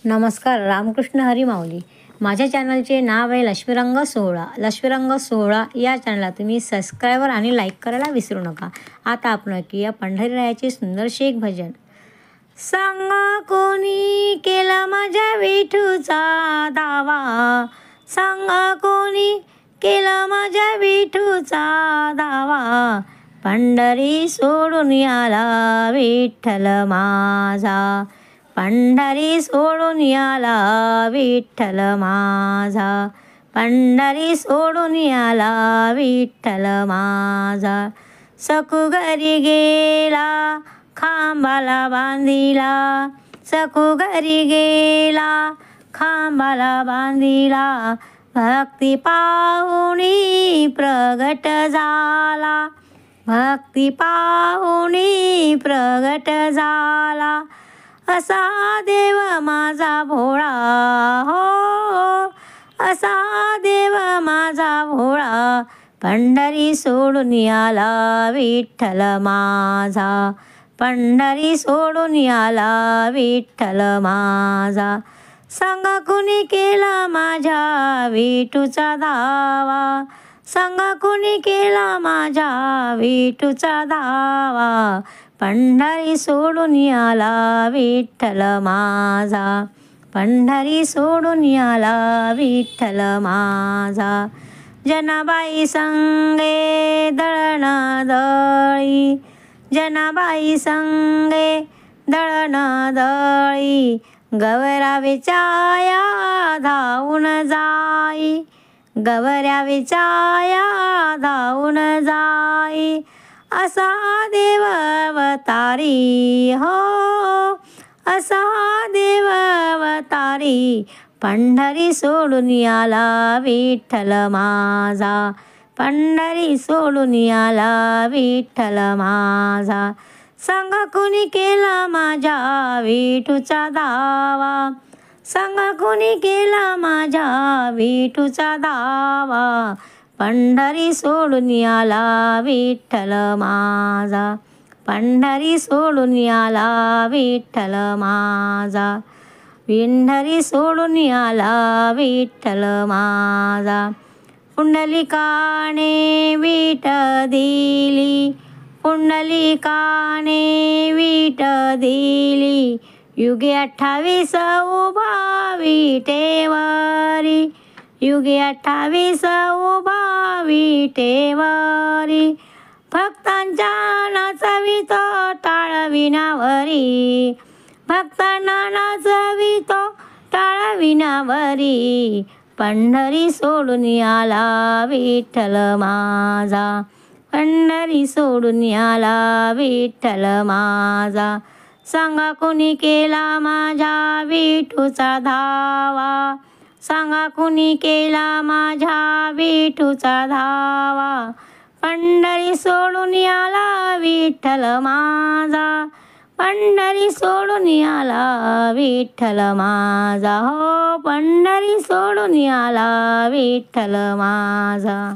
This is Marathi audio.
नमस्कार. रामकृष्ण हरी माऊली. माझ्या चॅनलचे नाव आहे लक्ष्मीरंग सोहळा. लक्ष्मीरंग सोहळा या चॅनलला तुम्ही सबस्क्राईबर आणि लाईक करायला विसरू नका. आता आपण ऐकूया पंढरीरायाचे सुंदरसे एक भजन. सांगा कोणी केला माझ्या विठूचा दावा, सांगा कोणी केला माझ्या विठूचा दावा, पंढरी सोडून आला विठ्ठल माझा, पंढरी सोडून आला विठ्ठल माझा, पंढरी सोडून आला विठ्ठल माझा. सकू घरी गेला खांबाला बांधिला, सकू घरी गेला खांबाला बांधिला, भक्ती पाहुणी प्रगट झाला, भक्ती पाहुणी प्रगट झाला. असा देव माझा भोळा हो, असा देव माझा भोळा, पंढरी सोडून आला विठ्ठल माझा, पंढरी सोडून आला विठ्ठल माझा. सांगा कुणी केला माझ्या विठूचा दावा, सांगा कुणी केला माझ्या विठूचा दावा, पंढरी सोडून आला विठ्ठल माझा, पंढरी सोडून आला विठ्ठल माझा. जनाबाई संगे दळण दळी, जनाबाई संगे दळण दळी, गवऱ्या विचाया धावून जाई, गवऱ्या विचाया धावून जाई. असा देव अवतारी हो, असा देव अवतारी, पंढरी सोडून आला विठ्ठल माझा, पंढरी सोडून आला विठ्ठल माझा. सांगा कुणी केला माझ्या विठूचा दावा, सांगा कुणी केला माझ्या विठूचा दावा, पंढरी सोडून आला विठ्ठल माझा, पंढरी सोडून आला विठ्ठल माझा, पंढरी सोडून आला विठ्ठल माझा. पुंडलिकाने विठ दिली, पुंडलिकाने विठ दिली, युगे 28 उभा विटेवरी, युगे 28 उभा विटेवरी, भक्तांच्या नाचवितो टाळ विनावरी, भक्तांना नाचवितो टाळ विनावरी, पंढरी सोडून आला विठ्ठल माझा, पंढरी सोडून आला विठ्ठल माझा. सांगा कुणी केला माझ्या विठूचा धावा, सांगा कुणी केला माझ्या विठूचा धावा, पंढरी सोडून आला विठ्ठल माझा, पंढरी सोडून आला विठ्ठल माझा हो, पंढरी सोडून आला विठ्ठल माझा.